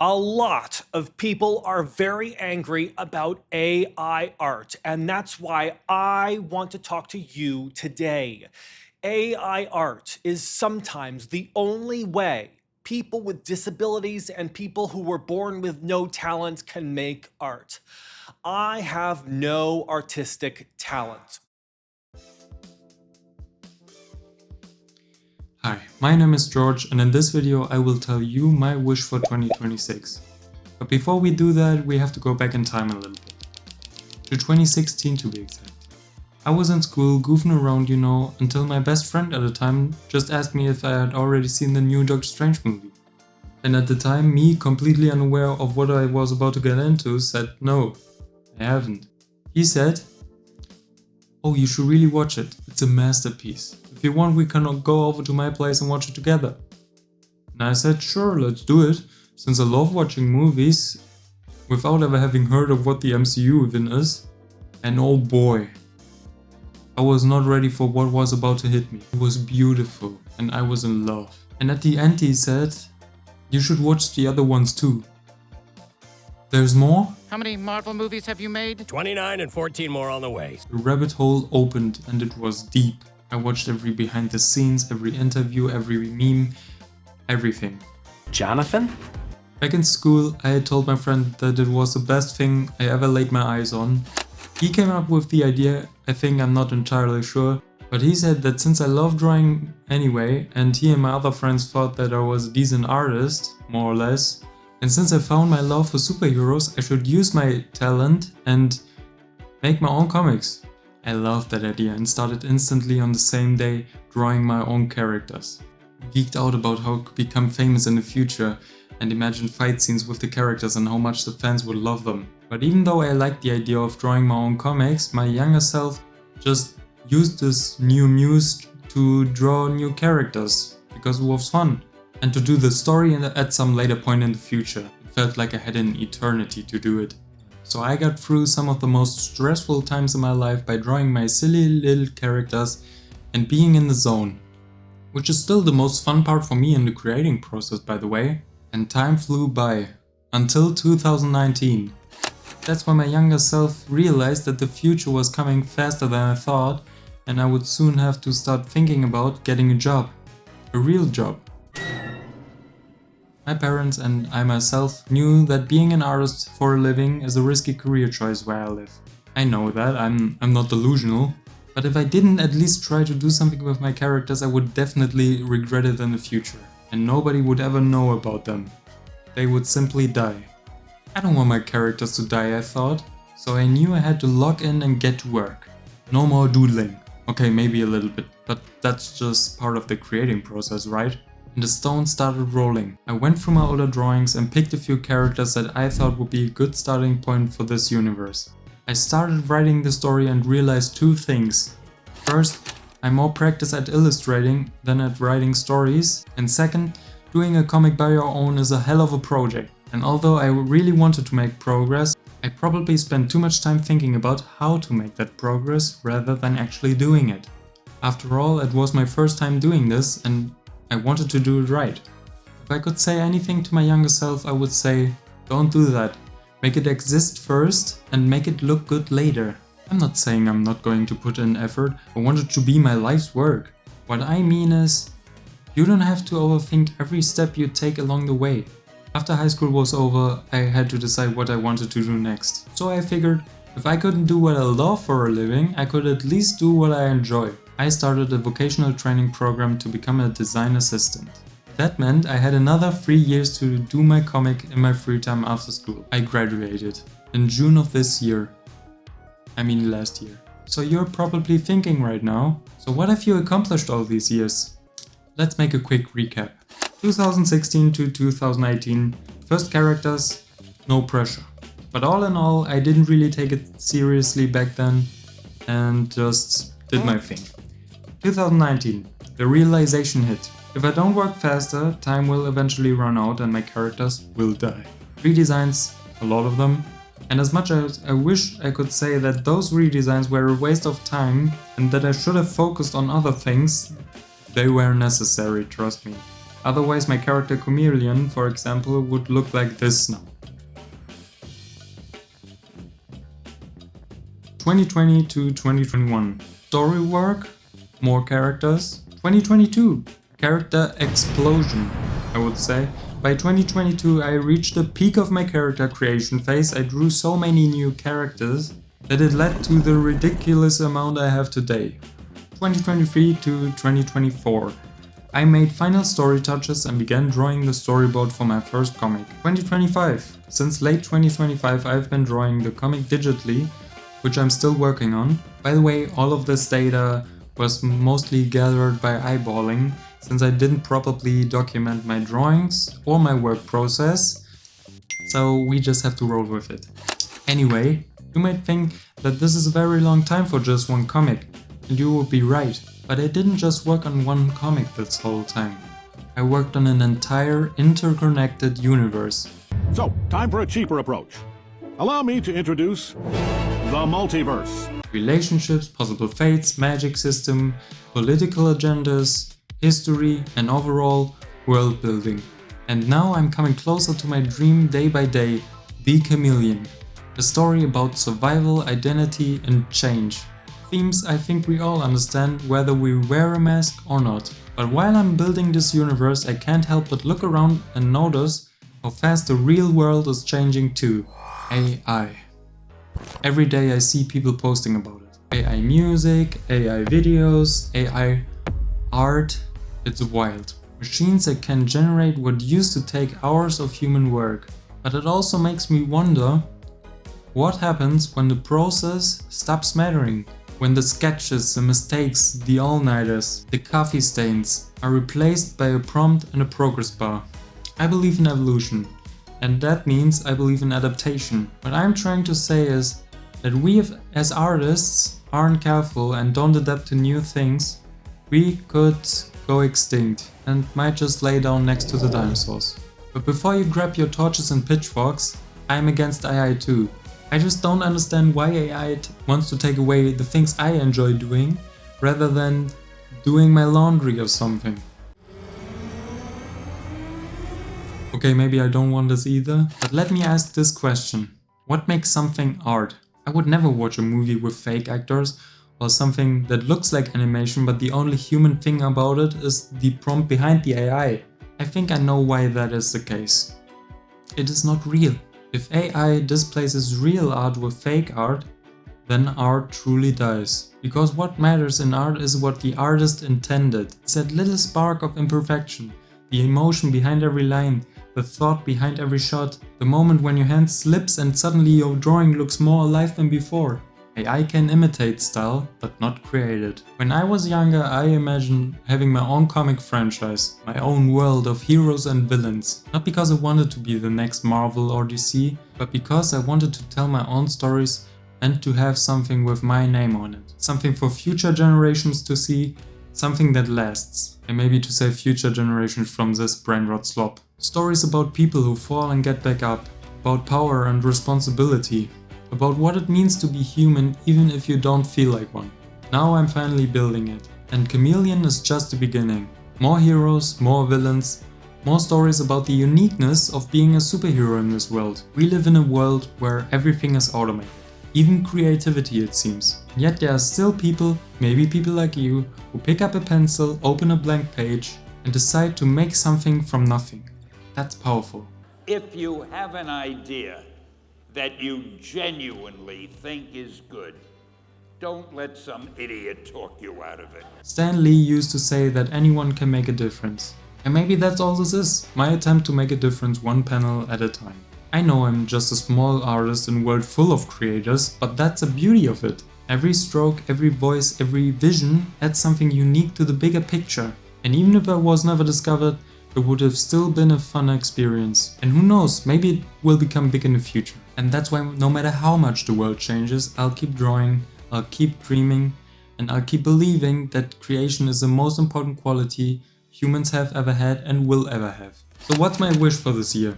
A lot of people are very angry about AI art, and that's why I want to talk to you today. AI art is sometimes the only way people with disabilities and people who were born with no talent can make art. I have no artistic talent. Hi, my name is George, and in this video I will tell you my wish for 2026. But before we do that, we have to go back in time a little bit. To 2016 to be exact. I was in school goofing around, until my best friend at the time just asked me if I had already seen the new Doctor Strange movie. And at the time, me, completely unaware of what I was about to get into, said no, I haven't. He said, "Oh, you should really watch it, it's a masterpiece. If you want, we can go over to my place and watch it together." And I said, "Sure, let's do it, since I love watching movies without ever having heard of what the MCU even is." And oh boy, I was not ready for what was about to hit me. It was beautiful and I was in love. And at the end he said, "You should watch the other ones too." There's more? How many Marvel movies have you made? 29 and 14 more on the way. The rabbit hole opened and it was deep. I watched every behind the scenes, every interview, every meme, everything. Jonathan? Back in school, I had told my friend that it was the best thing I ever laid my eyes on. He came up with the idea, I think, I'm not entirely sure, but he said that since I love drawing anyway, and he and my other friends thought that I was a decent artist, more or less, and since I found my love for superheroes, I should use my talent and make my own comics. I loved that idea and started instantly on the same day drawing my own characters. Geeked out about how I could become famous in the future and imagined fight scenes with the characters and how much the fans would love them. But even though I liked the idea of drawing my own comics, my younger self just used this new muse to draw new characters because it was fun. And to do the story at some later point in the future. It felt like I had an eternity to do it. So I got through some of the most stressful times in my life by drawing my silly little characters and being in the zone. Which is still the most fun part for me in the creating process, by the way. And time flew by. Until 2019. That's when my younger self realized that the future was coming faster than I thought and I would soon have to start thinking about getting a job. A real job. My parents and I myself knew that being an artist for a living is a risky career choice where I live. I know that, I'm not delusional, but if I didn't at least try to do something with my characters, I would definitely regret it in the future. And nobody would ever know about them. They would simply die. I don't want my characters to die, I thought, so I knew I had to log in and get to work. No more doodling. Okay, maybe a little bit, but that's just part of the creating process, right? And the stone started rolling. I went through my older drawings and picked a few characters that I thought would be a good starting point for this universe. I started writing the story and realized two things. First, I'm more practiced at illustrating than at writing stories, and second, doing a comic by your own is a hell of a project. And although I really wanted to make progress, I probably spent too much time thinking about how to make that progress rather than actually doing it. After all, it was my first time doing this and I wanted to do it right. If I could say anything to my younger self, I would say, don't do that. Make it exist first and make it look good later. I'm not saying I'm not going to put in effort. I want it to be my life's work. What I mean is, you don't have to overthink every step you take along the way. After high school was over, I had to decide what I wanted to do next. So I figured, if I couldn't do what I love for a living, I could at least do what I enjoy. I started a vocational training program to become a design assistant. That meant I had another 3 years to do my comic in my free time after school. I graduated in June of this year. Last year. So you're probably thinking right now, so what have you accomplished all these years? Let's make a quick recap. 2016 to 2018, first characters, no pressure. But all in all, I didn't really take it seriously back then and just did my thing. 2019, the realization hit. If I don't work faster, time will eventually run out and my characters will die. Redesigns, a lot of them. And as much as I wish I could say that those redesigns were a waste of time and that I should have focused on other things, they were necessary, trust me. Otherwise my character Chameleon, for example, would look like this now. 2020 to 2021. Story work, more characters. 2022. Character explosion, I would say. By 2022 I reached the peak of my character creation phase. I drew so many new characters that it led to the ridiculous amount I have today. 2023 to 2024. I made final story touches and began drawing the storyboard for my first comic. 2025. Since late 2025 I've been drawing the comic digitally, which I'm still working on. By the way, all of this data was mostly gathered by eyeballing, since I didn't properly document my drawings or my work process, so we just have to roll with it. Anyway, you might think that this is a very long time for just one comic, and you would be right, but I didn't just work on one comic this whole time. I worked on an entire interconnected universe. So, time for a cheaper approach. Allow me to introduce the multiverse. Relationships, possible fates, magic system, political agendas, history, and overall world building. And now I'm coming closer to my dream day by day, The Chameleon. A story about survival, identity, and change. Themes I think we all understand whether we wear a mask or not. But while I'm building this universe, I can't help but look around and notice how fast the real world is changing too. AI. Every day I see people posting about it. AI music, AI videos, AI art. It's wild. Machines that can generate what used to take hours of human work. But it also makes me wonder what happens when the process stops mattering. When the sketches, the mistakes, the all-nighters, the coffee stains are replaced by a prompt and a progress bar. I believe in evolution. And that means I believe in adaptation. What I'm trying to say is that we as artists aren't careful and don't adapt to new things, we could go extinct and might just lay down next to the dinosaurs. But before you grab your torches and pitchforks, I'm against AI too. I just don't understand why AI wants to take away the things I enjoy doing rather than doing my laundry or something. Okay, maybe I don't want this either, but let me ask this question. What makes something art? I would never watch a movie with fake actors or something that looks like animation but the only human thing about it is the prompt behind the AI. I think I know why that is the case. It is not real. If AI displaces real art with fake art, then art truly dies. Because what matters in art is what the artist intended. It's that little spark of imperfection, the emotion behind every line, the thought behind every shot, the moment when your hand slips and suddenly your drawing looks more alive than before. AI can imitate style, but not create it. When I was younger, I imagined having my own comic franchise, my own world of heroes and villains. Not because I wanted to be the next Marvel or DC, but because I wanted to tell my own stories and to have something with my name on it. Something for future generations to see, something that lasts. And maybe to save future generations from this brainrot slop. Stories about people who fall and get back up, about power and responsibility, about what it means to be human even if you don't feel like one. Now I'm finally building it, and Chameleon is just the beginning. More heroes, more villains, more stories about the uniqueness of being a superhero in this world. We live in a world where everything is automated, even creativity it seems. Yet there are still people, maybe people like you, who pick up a pencil, open a blank page and decide to make something from nothing. That's powerful. If you have an idea that you genuinely think is good, don't let some idiot talk you out of it. Stan Lee used to say that anyone can make a difference. And maybe that's all this is, my attempt to make a difference one panel at a time. I know I'm just a small artist in a world full of creators, but that's the beauty of it. Every stroke, every voice, every vision adds something unique to the bigger picture. And even if I was never discovered, it would have still been a fun experience. And who knows, maybe it will become big in the future. And that's why no matter how much the world changes, I'll keep drawing, I'll keep dreaming, and I'll keep believing that creation is the most important quality humans have ever had and will ever have. So what's my wish for this year?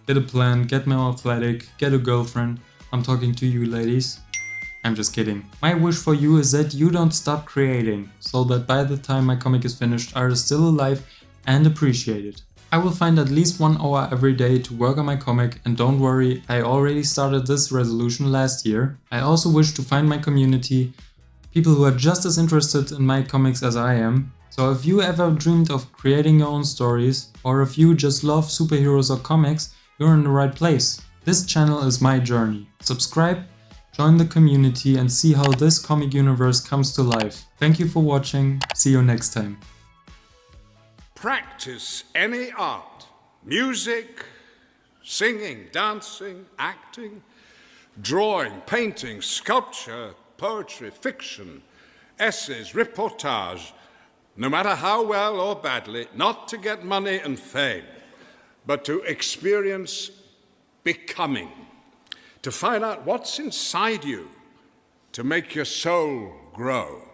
Get a plan, get more athletic, get a girlfriend. I'm talking to you ladies. I'm just kidding. My wish for you is that you don't stop creating, so that by the time my comic is finished, art is still alive and appreciated. I will find at least 1 hour every day to work on my comic, and don't worry, I already started this resolution last year. I also wish to find my community, people who are just as interested in my comics as I am. So if you ever dreamed of creating your own stories, or if you just love superheroes or comics, you're in the right place. This channel is my journey. Subscribe, join the community, and see how this comic universe comes to life. Thank you for watching, see you next time. Practice any art, music, singing, dancing, acting, drawing, painting, sculpture, poetry, fiction, essays, reportage, no matter how well or badly, not to get money and fame, but to experience becoming, to find out what's inside you, to make your soul grow.